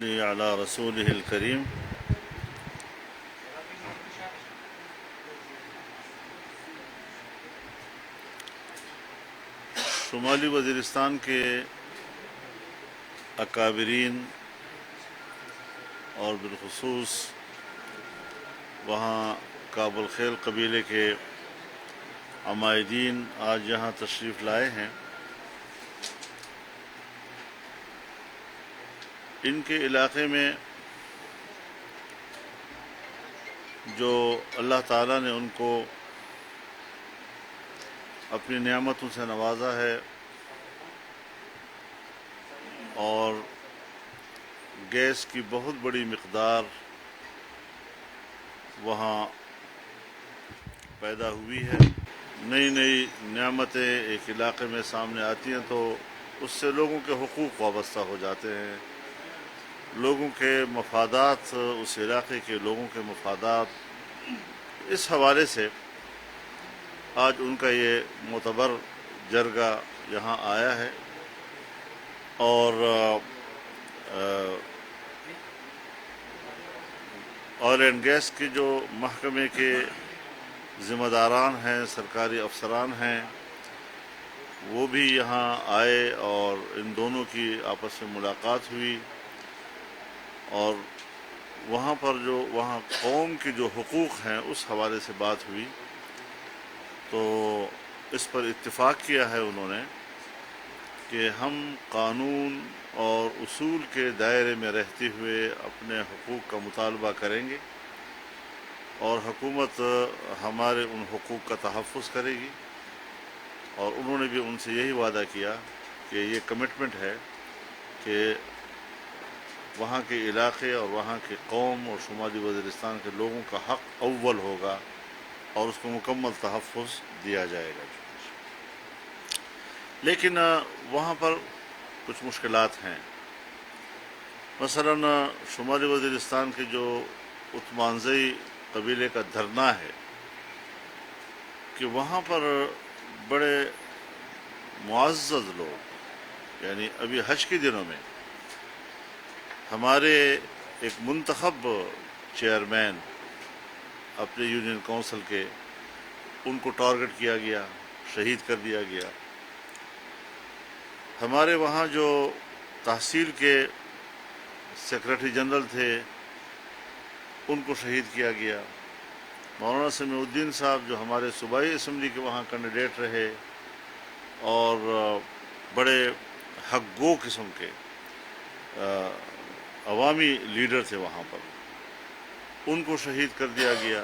نصلي على رسوله الكريم شمالی وزیرستان کے اکابرین اور بالخصوص وہاں کابل خیل قبیلے کے عمائدین آج یہاں تشریف لائے ہیں۔ ان کے علاقے میں جو اللہ تعالیٰ نے ان کو اپنی نعمتوں سے نوازا ہے اور گیس کی بہت بڑی مقدار وہاں پیدا ہوئی ہے۔ نئی نئی نعمتیں ایک علاقے میں سامنے آتی ہیں تو اس سے لوگوں کے حقوق وابستہ ہو جاتے ہیں، لوگوں کے مفادات، اس علاقے کے لوگوں کے مفادات۔ اس حوالے سے آج ان کا یہ معتبر جرگہ یہاں آیا ہے اور آئل اینڈ گیس کے جو محکمے کے ذمہ داران ہیں، سرکاری افسران ہیں، وہ بھی یہاں آئے اور ان دونوں کی آپس میں ملاقات ہوئی اور وہاں پر جو وہاں قوم کے جو حقوق ہیں اس حوالے سے بات ہوئی۔ تو اس پر اتفاق کیا ہے انہوں نے کہ ہم قانون اور اصول کے دائرے میں رہتے ہوئے اپنے حقوق کا مطالبہ کریں گے اور حکومت ہمارے ان حقوق کا تحفظ کرے گی، اور انہوں نے بھی ان سے یہی وعدہ کیا کہ یہ کمٹمنٹ ہے کہ وہاں کے علاقے اور وہاں کے قوم اور شمالی وزیرستان کے لوگوں کا حق اول ہوگا اور اس کو مکمل تحفظ دیا جائے گا۔ لیکن وہاں پر کچھ مشکلات ہیں۔ مثلا شمالی وزیرستان کے جو عثمانزئی قبیلے کا دھرنا ہے کہ وہاں پر بڑے معزز لوگ، یعنی ابھی حج کے دنوں میں ہمارے ایک منتخب چیئرمین اپنے یونین کونسل کے، ان کو ٹارگٹ کیا گیا، شہید کر دیا گیا۔ ہمارے وہاں جو تحصیل کے سیکرٹری جنرل تھے ان کو شہید کیا گیا۔ مولانا سمیع الدین صاحب جو ہمارے صوبائی اسمبلی کے وہاں کینڈیڈیٹ رہے اور بڑے حق گو قسم کے عوامی لیڈر تھے وہاں پر، ان کو شہید کر دیا گیا۔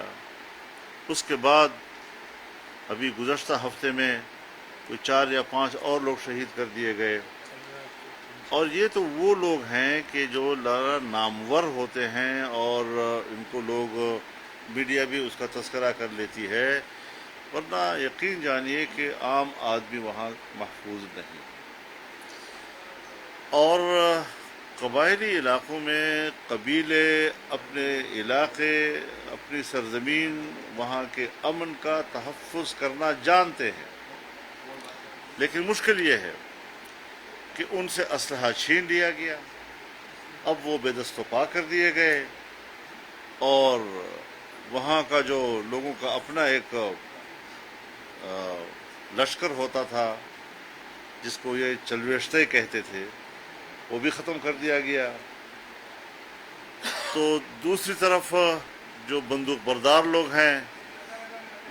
اس کے بعد ابھی گزشتہ ہفتے میں کوئی 4 یا 5 اور لوگ شہید کر دیے گئے، اور یہ تو وہ لوگ ہیں کہ جو نامور ہوتے ہیں اور ان کو لوگ میڈیا بھی اس کا تذکرہ کر لیتی ہے، ورنہ یقین جانیے کہ عام آدمی وہاں محفوظ نہیں۔ اور قبائلی علاقوں میں قبیلے اپنے علاقے، اپنی سرزمین، وہاں کے امن کا تحفظ کرنا جانتے ہیں، لیکن مشکل یہ ہے کہ ان سے اسلحہ چھین لیا گیا، اب وہ بے دست و پا کر دیے گئے، اور وہاں کا جو لوگوں کا اپنا ایک لشکر ہوتا تھا جس کو یہ چلویشتے کہتے تھے، وہ بھی ختم کر دیا گیا۔ تو دوسری طرف جو بندوق بردار لوگ ہیں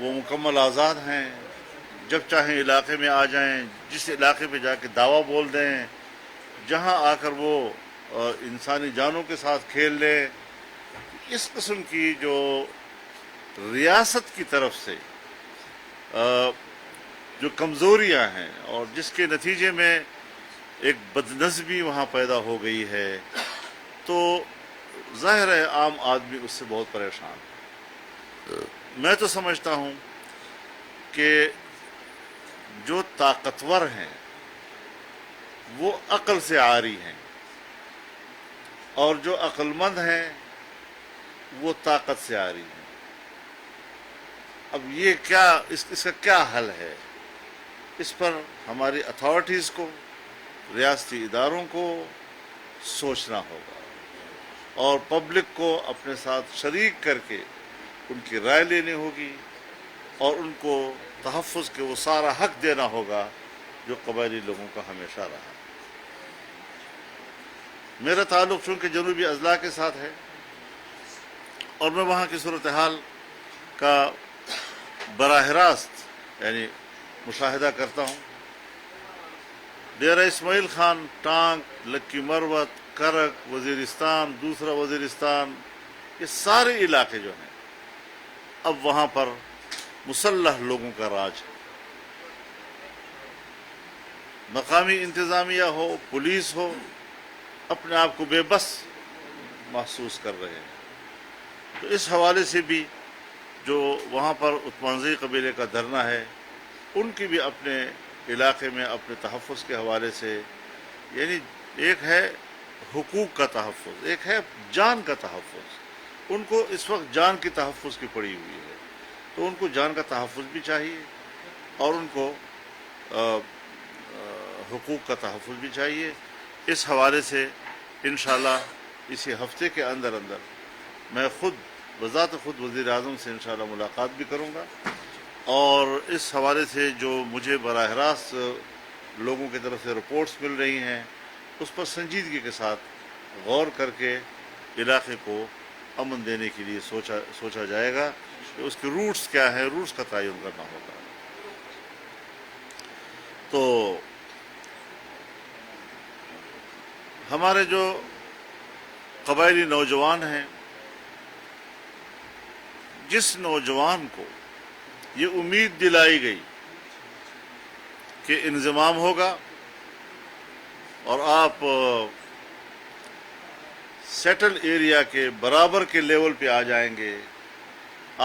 وہ مکمل آزاد ہیں، جب چاہیں علاقے میں آ جائیں، جس علاقے پہ جا کے دعویٰ بول دیں، جہاں آ کر وہ انسانی جانوں کے ساتھ کھیل لیں۔ اس قسم کی جو ریاست کی طرف سے جو کمزوریاں ہیں اور جس کے نتیجے میں ایک بدنظمی وہاں پیدا ہو گئی ہے، تو ظاہر ہے عام آدمی اس سے بہت پریشان ہے۔ میں تو سمجھتا ہوں کہ جو طاقتور ہیں وہ عقل سے عاری ہیں، اور جو عقل مند ہیں وہ طاقت سے عاری ہیں۔ اب یہ کیا اس کا کیا حل ہے؟ اس پر ہماری اتھارٹیز کو، ریاستی اداروں کو سوچنا ہوگا۔ اور پبلک کو اپنے ساتھ شریک کر کے ان کی رائے لینی ہوگی اور ان کو تحفظ کے وہ سارا حق دینا ہوگا جو قبائلی لوگوں کا ہمیشہ رہا۔ میرا تعلق چونکہ جنوبی اضلاع کے ساتھ ہے اور میں وہاں کی صورتحال کا براہ راست یعنی مشاہدہ کرتا ہوں۔ ڈیرہ اسماعیل خان، ٹانک، لکی مروت، کرک، وزیرستان، دوسرا وزیرستان، یہ سارے علاقے جو ہیں اب وہاں پر مسلح لوگوں کا راج ہے۔ مقامی انتظامیہ ہو، پولیس ہو، اپنے آپ کو بے بس محسوس کر رہے ہیں۔ تو اس حوالے سے بھی جو وہاں پر عثمانزئی قبیلے کا دھرنا ہے، ان کی بھی اپنے علاقے میں اپنے تحفظ کے حوالے سے، یعنی ایک ہے حقوق کا تحفظ، ایک ہے جان کا تحفظ۔ ان کو اس وقت جان کی تحفظ کی پڑی ہوئی ہے، تو ان کو جان کا تحفظ بھی چاہیے اور ان کو حقوق کا تحفظ بھی چاہیے۔ اس حوالے سے انشاءاللہ اسی ہفتے کے اندر میں بذات خود وزیر اعظم سے انشاءاللہ ملاقات بھی کروں گا، اور اس حوالے سے جو مجھے براہ راست لوگوں کی طرف سے رپورٹس مل رہی ہیں اس پر سنجیدگی کے ساتھ غور کر کے علاقے کو امن دینے کے لیے سوچا جائے گا کہ اس کے روٹس کیا ہیں، روٹس کا تعین کرنا ہوگا۔ تو ہمارے جو قبائلی نوجوان ہیں، جس نوجوان کو یہ امید دلائی گئی کہ انضمام ہوگا اور آپ سیٹل ایریا کے برابر کے لیول پہ آ جائیں گے،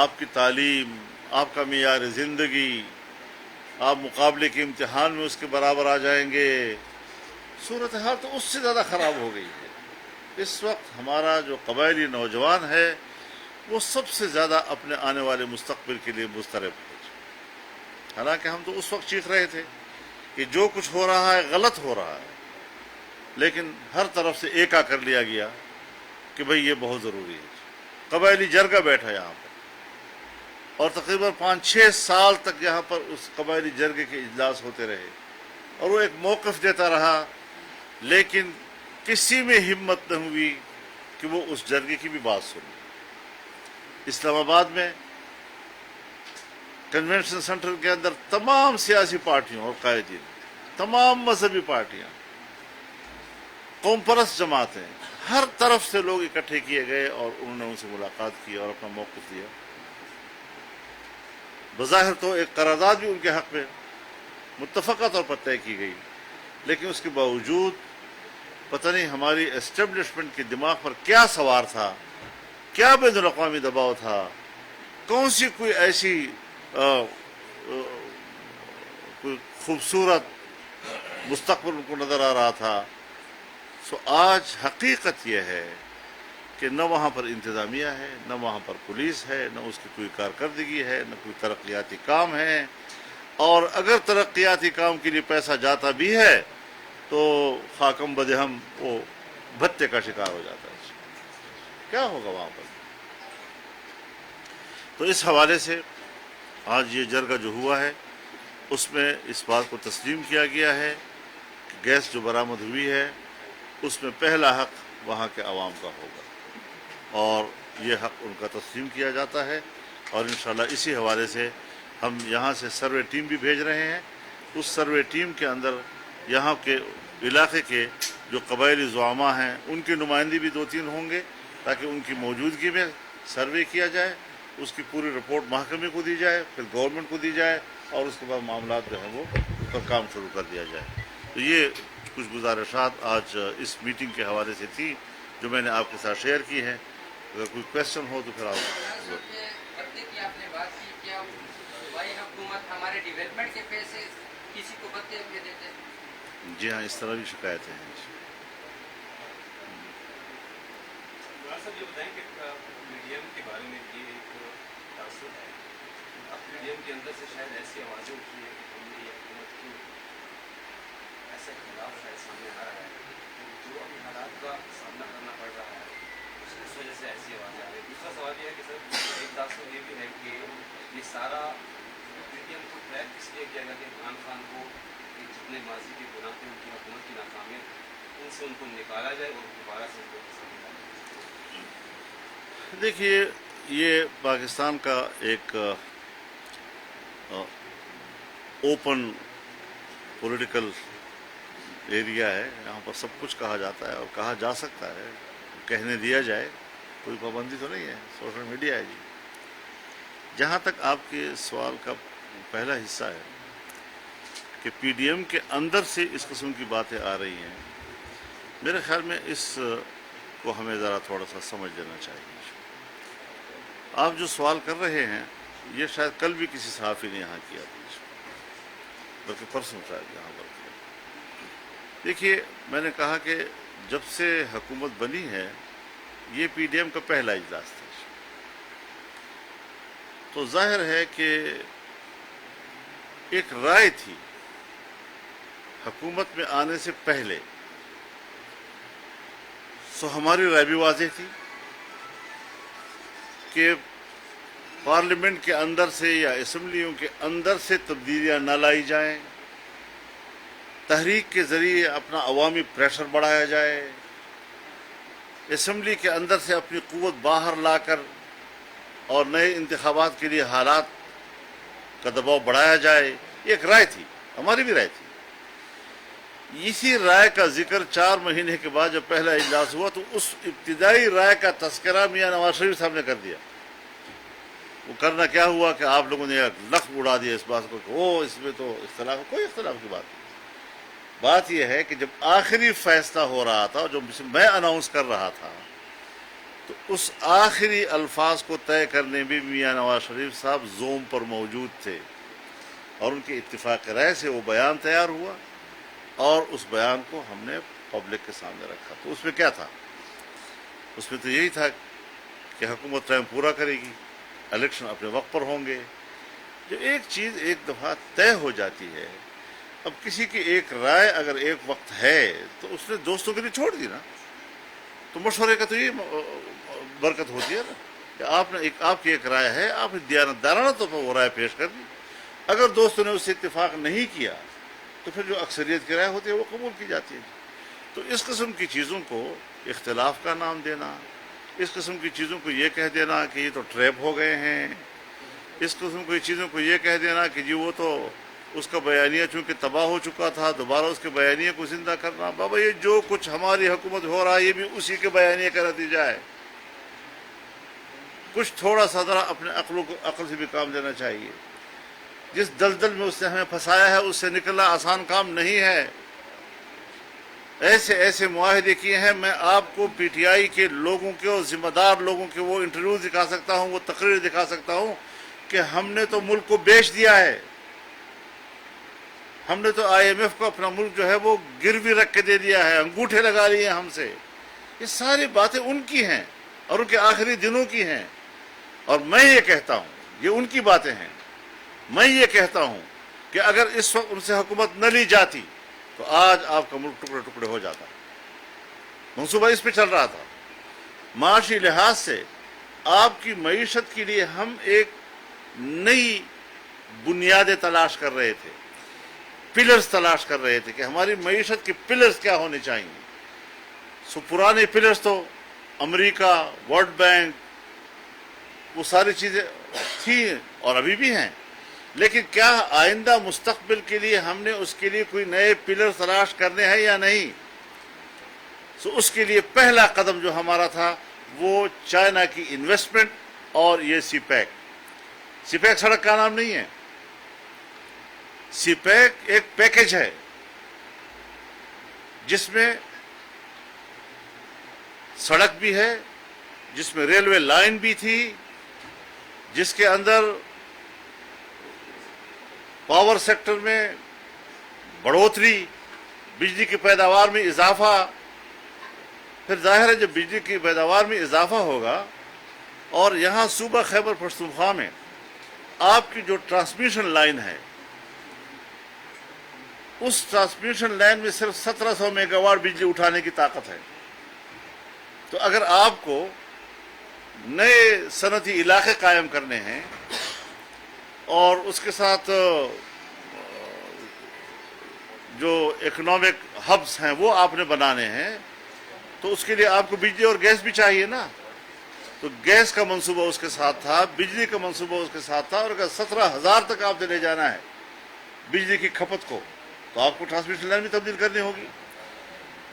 آپ کی تعلیم، آپ کا معیار زندگی، آپ مقابلے کے امتحان میں اس کے برابر آ جائیں گے، صورتحال تو اس سے زیادہ خراب ہو گئی ہے۔ اس وقت ہمارا جو قبائلی نوجوان ہے وہ سب سے زیادہ اپنے آنے والے مستقبل کے لیے مضطرب ہے۔ حالانکہ ہم تو اس وقت چیخ رہے تھے کہ جو کچھ ہو رہا ہے غلط ہو رہا ہے، لیکن ہر طرف سے ایکا کر لیا گیا کہ بھئی یہ بہت ضروری ہے۔ قبائلی جرگہ بیٹھا یہاں پر اور تقریباً 5-6 سال تک یہاں پر اس قبائلی جرگے کے اجلاس ہوتے رہے اور وہ ایک موقف دیتا رہا، لیکن کسی میں ہمت نہ ہوئی کہ وہ اس جرگے کی بھی بات سنے۔ اسلام آباد میں کنونشن سینٹر کے اندر تمام سیاسی پارٹیوں اور قائدین، تمام مذہبی پارٹیاں، قوم پرست جماعتیں، ہر طرف سے لوگ اکٹھے کیے گئے اور انہوں نے ان سے ملاقات کی اور اپنا موقف دیا۔ بظاہر تو ایک قرارداد بھی ان کے حق میں متفقہ طور پر طے کی گئی، لیکن اس کے باوجود پتہ نہیں ہماری اسٹیبلشمنٹ کے دماغ پر کیا سوار تھا، کیا بین الاقوامی دباؤ تھا، کون سی کوئی ایسی کوئی خوبصورت مستقبل ان کو نظر آ رہا تھا۔ سو آج حقیقت یہ ہے کہ نہ وہاں پر انتظامیہ ہے، نہ وہاں پر پولیس ہے، نہ اس کی کوئی کارکردگی ہے، نہ کوئی ترقیاتی کام ہے، اور اگر ترقیاتی کام کے لیے پیسہ جاتا بھی ہے تو خاکم بدہم وہ بھتے کا شکار ہو جاتا ہے۔ کیا ہوگا وہاں پر؟ تو اس حوالے سے آج یہ جرگہ جو ہوا ہے اس میں اس بات کو تسلیم کیا گیا ہے کہ گیس جو برآمد ہوئی ہے اس میں پہلا حق وہاں کے عوام کا ہوگا، اور یہ حق ان کا تسلیم کیا جاتا ہے، اور انشاءاللہ اسی حوالے سے ہم یہاں سے سروے ٹیم بھی بھیج رہے ہیں۔ اس سروے ٹیم کے اندر یہاں کے علاقے کے جو قبائلی زعماء ہیں ان کی نمائندے بھی 2-3 ہوں گے، تاکہ ان کی موجودگی میں سروے کیا جائے، اس کی پوری رپورٹ محکمے کو دی جائے، پھر گورنمنٹ کو دی جائے، اور اس کے بعد معاملات جو ہیں وہ اس پر کام شروع کر دیا جائے۔ تو یہ کچھ گزارشات آج اس میٹنگ کے حوالے سے تھی جو میں نے آپ کے ساتھ شیئر کی ہیں۔ اگر کوئی کویسچن ہو تو پھر آپ آپ نے بات کی، کیا صوبائی حکومت ہمارے ڈیولپمنٹ کے پیسے کسی کو بھتے ہوئے دیتے ہیں؟ جی ہاں، اس طرح بھی شکایتیں ہیں۔ صاحب یہ بتائیں کہ میڈیم کے بارے میں یہ ایک تاثر ہے، اب میڈیم کے اندر سے شاید ایسی آوازیں اٹھی ہیں کہ ہم نے یہ حکومت کی ایسا خلاف ہے سامنے آ رہا ہے، جو ابھی حالات کا سامنا کرنا پڑ رہا ہے، دوسرا سوال یہ ہے کہ سر ایک تاثر یہ بھی ہے کہ یہ سارا پی ٹی ایم کو ٹریک اس لیے کیا گیا کہ عمران خان کو جتنے ماضی کے گناہ تھے ان کی حکومت کی ناکامیت ان سے ان کو نکالا جائے اور دوبارہ سے ان کو پسند جائے. دیکھیے یہ پاکستان کا ایک اوپن پولیٹیکل ایریا ہے. یہاں پر سب کچھ کہا جاتا ہے اور کہا جا سکتا ہے, کہنے دیا جائے, کوئی پابندی تو نہیں ہے. سوشل میڈیا ہے جی. جہاں تک آپ کے سوال کا پہلا حصہ ہے کہ پی ڈی ایم کے اندر سے اس قسم کی باتیں آ رہی ہیں, میرے خیال میں اس کو ہمیں ذرا تھوڑا سا سمجھ لینا چاہیے. آپ جو سوال کر رہے ہیں یہ شاید کل بھی کسی صحافی نے یہاں کیا تھا, بلکہ پرسوں شاید یہاں پر کیا. دیکھیے میں نے کہا کہ جب سے حکومت بنی ہے یہ پی ڈی ایم کا پہلا اجلاس تھا, تو ظاہر ہے کہ ایک رائے تھی حکومت میں آنے سے پہلے, سو ہماری رائے بھی واضح تھی کہ پارلیمنٹ کے اندر سے یا اسمبلیوں کے اندر سے تبدیلیاں نہ لائی جائیں, تحریک کے ذریعے اپنا عوامی پریشر بڑھایا جائے, اسمبلی کے اندر سے اپنی قوت باہر لا کر اور نئے انتخابات کے لیے حالات کا دباؤ بڑھایا جائے. ایک رائے تھی, ہماری بھی رائے تھی. اسی رائے کا ذکر 4 مہینے کے بعد جب پہلا اجلاس ہوا تو اس ابتدائی رائے کا تذکرہ میاں نواز شریف صاحب نے کر دیا. وہ کرنا کیا ہوا کہ آپ لوگوں نے ایک لفظ اڑا دیا اس بات کو کہ وہ اس میں تو اختلاف, کوئی اختلاف کی بات نہیں. بات یہ ہے کہ جب آخری فیصلہ ہو رہا تھا, جو میں اناؤنس کر رہا تھا, تو اس آخری الفاظ کو طے کرنے میں میاں نواز شریف صاحب زوم پر موجود تھے, اور ان کے اتفاق رائے سے وہ بیان تیار ہوا اور اس بیان کو ہم نے پبلک کے سامنے رکھا. تو اس میں کیا تھا؟ اس میں تو یہی تھا کہ حکومت ٹائم پورا کرے گی, الیکشن اپنے وقت پر ہوں گے. جو ایک چیز ایک دفعہ طے ہو جاتی ہے, اب کسی کی ایک رائے اگر ایک وقت ہے تو اس نے دوستوں کے لیے چھوڑ دی نا, تو مشورے کا تو یہ برکت ہوتی ہے نا کہ آپ کی ایک رائے ہے, آپ نے دیانتدارانہ طور پر وہ رائے پیش کر دی. اگر دوستوں نے اس سے اتفاق نہیں کیا تو پھر جو اکثریت کی رائے ہوتی ہے وہ قبول کی جاتی ہے. تو اس قسم کی چیزوں کو اختلاف کا نام دینا, اس قسم کی چیزوں کو یہ کہہ دینا کہ یہ تو ٹریپ ہو گئے ہیں, اس قسم کی چیزوں کو یہ کہہ دینا کہ جی وہ تو اس کا بیانیہ چونکہ تباہ ہو چکا تھا, دوبارہ اس کے بیانیے کو زندہ کرنا. بابا یہ جو کچھ ہماری حکومت ہو رہا ہے یہ بھی اسی کے بیانیے کا نتیجہ ہے. کچھ تھوڑا سا ذرا اپنے عقل سے بھی کام لینا چاہیے. جس دلدل میں اس نے ہمیں پھنسایا ہے اس سے نکلنا آسان کام نہیں ہے. ایسے معاہدے کیے ہیں. میں آپ کو پی ٹی آئی کے لوگوں کے اور ذمہ دار لوگوں کے وہ انٹرویو دکھا سکتا ہوں, وہ تقریر دکھا سکتا ہوں کہ ہم نے تو ملک کو بیچ دیا ہے, ہم نے تو آئی ایم ایف کو اپنا ملک جو ہے وہ گروی رکھ کے دے دیا ہے, انگوٹھے لگا لیے ہم سے. یہ ساری باتیں ان کی ہیں اور ان کے آخری دنوں کی ہیں, اور میں یہ کہتا ہوں یہ ان کی باتیں ہیں. میں یہ کہتا ہوں کہ اگر اس وقت ان سے حکومت نہ لی جاتی تو آج آپ کا ملک ٹکڑے ٹکڑے ہو جاتا. منصوبہ اس پہ چل رہا تھا. معاشی لحاظ سے آپ کی معیشت کے لیے ہم ایک نئی بنیادیں تلاش کر رہے تھے, پلرز تلاش کر رہے تھے کہ ہماری معیشت کے پلرز کیا ہونے چاہیے. سو پرانے پلرز تو امریکہ, ورلڈ بینک, وہ ساری چیزیں تھیں اور ابھی بھی ہیں, لیکن کیا آئندہ مستقبل کے لیے ہم نے اس کے لیے کوئی نئے پلر تلاش کرنے ہیں یا نہیں. سو اس کے لیے پہلا قدم جو ہمارا تھا وہ چائنا کی انویسٹمنٹ اور یہ سی پیک. سی پیک سڑک کا نام نہیں ہے, سی پیک ایک پیکج ہے جس میں سڑک بھی ہے, جس میں ریلوے لائن بھی تھی, جس کے اندر پاور سیکٹر میں بڑھوتری, بجلی کی پیداوار میں اضافہ. پھر ظاہر ہے جب بجلی کی پیداوار میں اضافہ ہوگا اور یہاں صوبہ خیبر پختونخوا میں آپ کی جو ٹرانسمیشن لائن ہے, اس ٹرانسمیشن لائن میں صرف 1700 میگا واٹ بجلی اٹھانے کی طاقت ہے. تو اگر آپ کو نئے صنعتی علاقے قائم کرنے ہیں اور اس کے ساتھ جو اکنامک ہبس ہیں وہ آپ نے بنانے ہیں، تو اس کے لیے آپ کو بجلی اور گیس بھی چاہیے نا. تو گیس کا منصوبہ اس کے ساتھ تھا، بجلی کا منصوبہ اس کے ساتھ تھا، اور اگر 17,000 تک آپ نے لے جانا ہے بجلی کی کھپت کو تو آپ کو ٹرانسمیشن لائن بھی تبدیل کرنی ہوگی.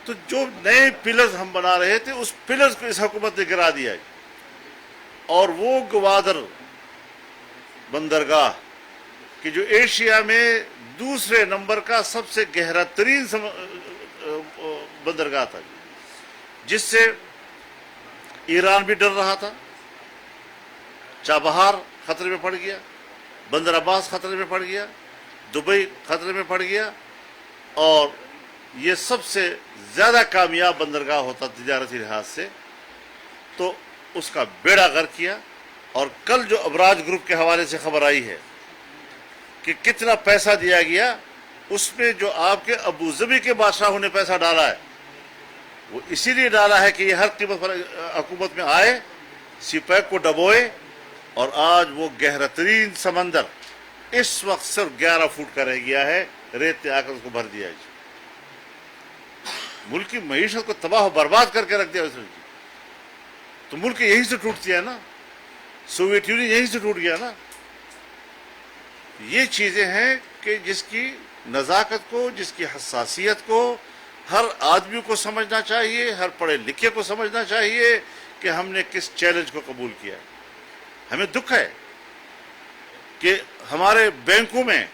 تو جو نئے پلرز ہم بنا رہے تھے اس پلرز کو اس حکومت نے گرا دیا، اور وہ گوادر بندرگاہ کہ جو ایشیا میں دوسرے نمبر کا سب سے گہرا ترین بندرگاہ تھا، جس سے ایران بھی ڈر رہا تھا، چابہار خطرے میں پڑ گیا، بندر عباس خطرے میں پڑ گیا، دبئی خطرے میں پڑ گیا، اور یہ سب سے زیادہ کامیاب بندرگاہ ہوتا تجارتی لحاظ سے، تو اس کا بیڑا غرق کیا. اور کل جو ابراج گروپ کے حوالے سے خبر آئی ہے کہ کتنا پیسہ دیا گیا، اس میں جو آپ کے ابو ظبی کے بادشاہوں نے پیسہ ڈالا ہے وہ اسی لیے ڈالا ہے کہ یہ ہر قیمت پر حکومت میں آئے، سی پیک کو ڈبوئے، اور آج وہ گہرا ترین سمندر اس وقت صرف 11 فٹ کا رہ گیا ہے، ریت نے آ کر اس کو بھر دیا ہے. ملک کی معیشت کو تباہ و برباد کر کے رکھ دیا اس نے. تو ملک یہیں سے ٹوٹتی ہے نا، سوویت یونین یہیں سے ٹوٹ گیا نا. یہ چیزیں ہیں کہ جس کی نزاکت کو، جس کی حساسیت کو ہر آدمی کو سمجھنا چاہیے، ہر پڑھے لکھے کو سمجھنا چاہیے کہ ہم نے کس چیلنج کو قبول کیا. ہمیں دکھ ہے کہ ہمارے بینکوں میں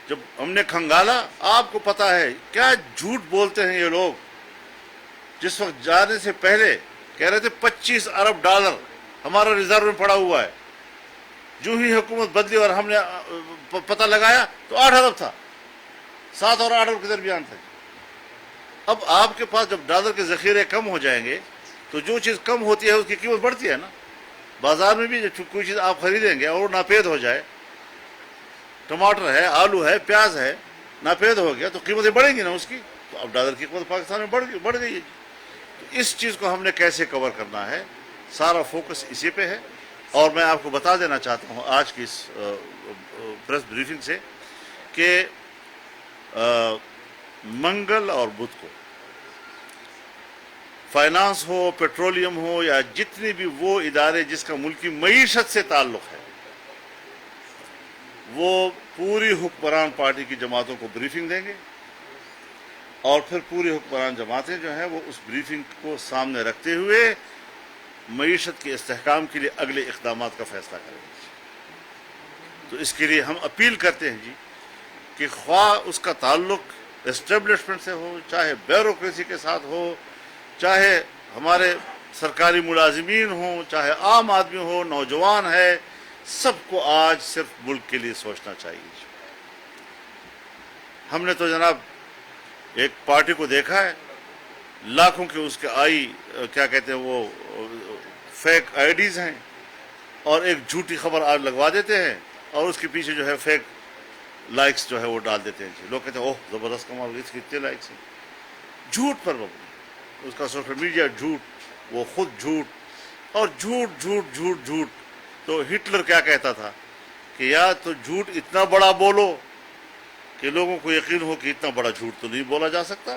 جب ہم نے کھنگالا، آپ کو پتا ہے کیا جھوٹ بولتے ہیں یہ لوگ. جس وقت جانے سے پہلے کہہ رہے تھے 25 ارب ڈالر ہمارا ریزرو میں پڑا ہوا ہے، جو ہی حکومت بدلی اور ہم نے پتہ لگایا تو 8 ارب تھا، 7 اور 8 ارب کے درمیان تھا. اب آپ کے پاس جب ڈالر کے ذخیرے کم ہو جائیں گے تو جو چیز کم ہوتی ہے اس کی قیمت بڑھتی ہے نا. بازار میں بھی جب کوئی چیز آپ خریدیں گے اور وہ ناپید ہو جائے، ٹماٹر ہے، آلو ہے، پیاز ہے، ناپید ہو گیا تو قیمتیں بڑھیں گی نا اس کی. تو اب ڈالر کی قیمت پاکستان میں بڑھ گئی ہے. تو اس چیز کو ہم نے کیسے کور کرنا ہے، سارا فوکس اسی پہ ہے. اور میں آپ کو بتا دینا چاہتا ہوں آج کی اس پریس بریفنگ سے کہ منگل اور بدھ کو فائنانس ہو، پیٹرولیم ہو، یا جتنے بھی وہ ادارے جس کا ملکی معیشت سے تعلق ہے، وہ پوری حکمران پارٹی کی جماعتوں کو بریفنگ دیں گے، اور پھر پوری حکمران جماعتیں جو ہیں وہ اس بریفنگ کو سامنے رکھتے ہوئے معیشت کے استحکام کے لیے اگلے اقدامات کا فیصلہ کریں گے. تو اس کے لیے ہم اپیل کرتے ہیں کہ خواہ اس کا تعلق اسٹیبلشمنٹ سے ہو، چاہے بیوروکریسی کے ساتھ ہو، چاہے ہمارے سرکاری ملازمین ہوں، چاہے عام آدمی ہو، نوجوان ہے، سب کو آج صرف ملک کے لیے سوچنا چاہیے. ہم نے تو جناب ایک پارٹی کو دیکھا ہے، لاکھوں کے اس کے کیا کہتے ہیں وہ فیک آئی ڈیز ہیں، اور ایک جھوٹی خبر آج لگوا دیتے ہیں اور اس کے پیچھے جو ہے فیک لائکس جو ہے وہ ڈال دیتے ہیں. لوگ کہتے ہیں اوہ زبردست کمال، اس کے اتنے لائکس ہیں. جھوٹ پر مبنی اس کا سوشل میڈیا جھوٹ، وہ خود جھوٹ، اور جھوٹ جھوٹ جھوٹ جھوٹ. تو ہٹلر کیا کہتا تھا کہ یا تو جھوٹ اتنا بڑا بولو کہ لوگوں کو یقین ہو کہ اتنا بڑا جھوٹ تو نہیں بولا جا سکتا،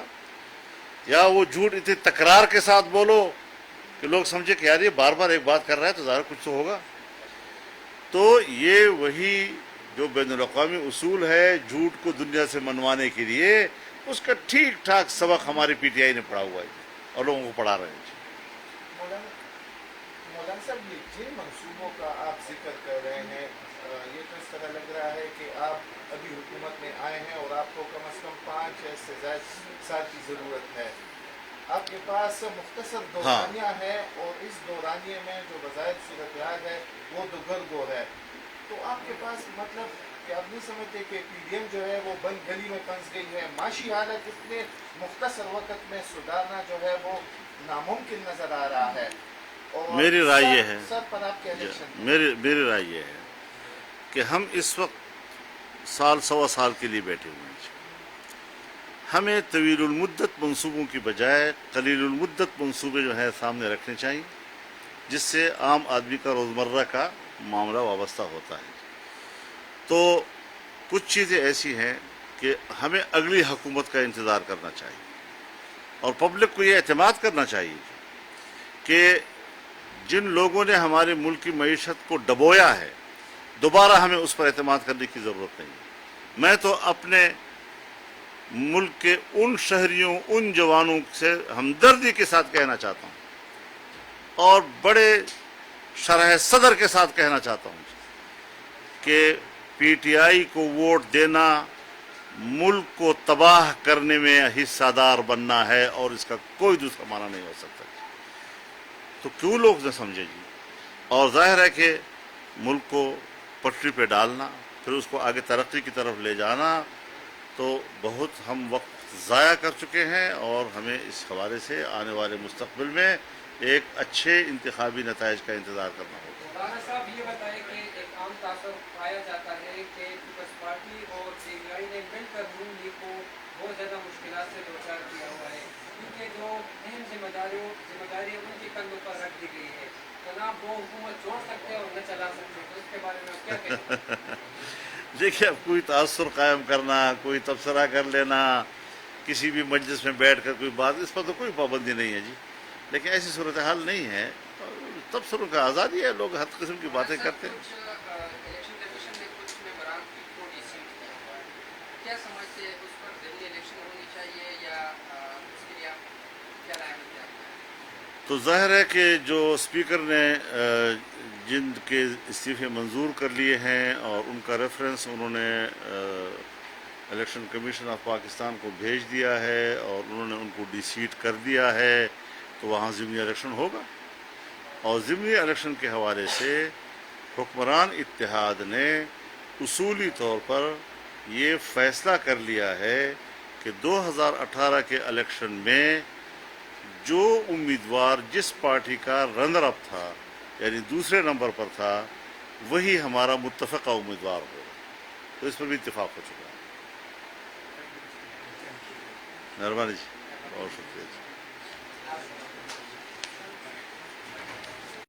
یا وہ جھوٹ اتنی تکرار کے ساتھ بولو کہ لوگ سمجھے کہ یار یہ بار بار ایک بات کر رہا ہے تو ظاہر کچھ تو ہوگا. تو یہ وہی جو بین الاقوامی اصول ہے جھوٹ کو دنیا سے منوانے کے لیے، اس کا ٹھیک ٹھاک سبق ہماری پی ٹی آئی نے پڑھا ہوا ہے اور لوگوں کو پڑھا رہے ہیں. مولانا صاحب، یہ جن منصوبوں کا آپ ذکر کر رہے ہیں، یہ تو اس طرح لگ رہا ہے کہ آپ ابھی حکومت میں آئے ہیں اور آپ کو کم از کم 5 یا اس سے زائد سال کی ضرورت ہے. آپ کے پاس مختصر دورانیہ ہے، اور اس دورانیے میں جو بظاہر صورتحال ہے وہ دگرگو ہے. تو آپ کے پاس مطلب کہ آپ نہیں سمجھتے کہ پی ڈی ایم جو ہے وہ بند گلی میں پھنس گئی ہے؟ معاشی حالت اتنے مختصر وقت میں سدھارنا جو ہے وہ ناممکن نظر آ رہا ہے. میری رائے یہ ہے، سر پر آپ کے الیکشن میری رائے یہ ہے کہ ہم اس وقت سال سوا سال کے لیے بیٹھے ہوئے ہیں. ہمیں طویل المدت منصوبوں کی بجائے قلیل المدت منصوبے جو ہیں سامنے رکھنے چاہیے. جس سے عام آدمی کا روزمرہ کا معاملہ وابستہ ہوتا ہے. تو کچھ چیزیں ایسی ہیں کہ ہمیں اگلی حکومت کا انتظار کرنا چاہیے اور پبلک کو یہ اعتماد کرنا چاہیے کہ جن لوگوں نے ہمارے ملک کی معیشت کو ڈبویا ہے دوبارہ ہمیں اس پر اعتماد کرنے کی ضرورت نہیں ہے. میں تو اپنے ملک کے ان شہریوں ان جوانوں سے ہمدردی کے ساتھ کہنا چاہتا ہوں اور بڑے شرح صدر کے ساتھ کہنا چاہتا ہوں کہ پی ٹی آئی کو ووٹ دینا ملک کو تباہ کرنے میں حصہ دار بننا ہے اور اس کا کوئی دوسرا معنی نہیں ہو سکتا. تو کیوں لوگ نہ سمجھے جی. اور ظاہر ہے کہ ملک کو پٹری پہ ڈالنا پھر اس کو آگے ترقی کی طرف لے جانا تو بہت ہم وقت ضائع کر چکے ہیں اور ہمیں اس حوالے سے آنے والے مستقبل میں ایک اچھے انتخابی نتائج کا انتظار کرنا ہوگا. رانا صاحب یہ بتائیں کہ ایک عام تاثر پایا جاتا ہے کہ پیپلز پارٹی اور سی پی آئی نے مل کر نون لیگ کو بہت زیادہ مشکلات سے دوچار کیا ہوا ہے کیونکہ جو اہم ذمہ داریاں ان کے کندھوں پر رکھ دی گئی ہے. جناب وہ حکومت چھوڑ سکتے اور نہ چلا سکتے تو اس کے بارے میں آپ کیا کہیں گے؟ دیکھیے اب کوئی تاثر قائم کرنا کوئی تبصرہ کر لینا کسی بھی مجلس میں بیٹھ کر کوئی بات اس پر تو کوئی پابندی نہیں ہے جی. لیکن ایسی صورتحال نہیں ہے. تبصروں کا آزادی ہے لوگ ہر قسم کی باتیں کرتے ہیں. الیکشن کمیشن نے کچھ ممبران کو ڈی سی کیا ہوا ہے کیا سمجھتے ہیں اس پر ضمنی الیکشن ہونی چاہیے یا اس کے لیے آپ کیا رائے ملتے ہیں؟ تو ظاہر ہے کہ جو اسپیکر نے جن کے استعفے منظور کر لیے ہیں اور ان کا ریفرنس انہوں نے الیکشن کمیشن آف پاکستان کو بھیج دیا ہے اور انہوں نے ان کو ڈی سیٹ کر دیا ہے تو وہاں ضمنی الیکشن ہوگا. اور ضمنی الیکشن کے حوالے سے حکمران اتحاد نے اصولی طور پر یہ فیصلہ کر لیا ہے کہ 2018 کے الیکشن میں جو امیدوار جس پارٹی کا رنر اپ تھا یعنی دوسرے نمبر پر تھا وہی ہمارا متفقہ امیدوار ہوگا. تو اس پر بھی اتفاق ہو چکا ہے. مہربانی جی. بہت شکریہ جی.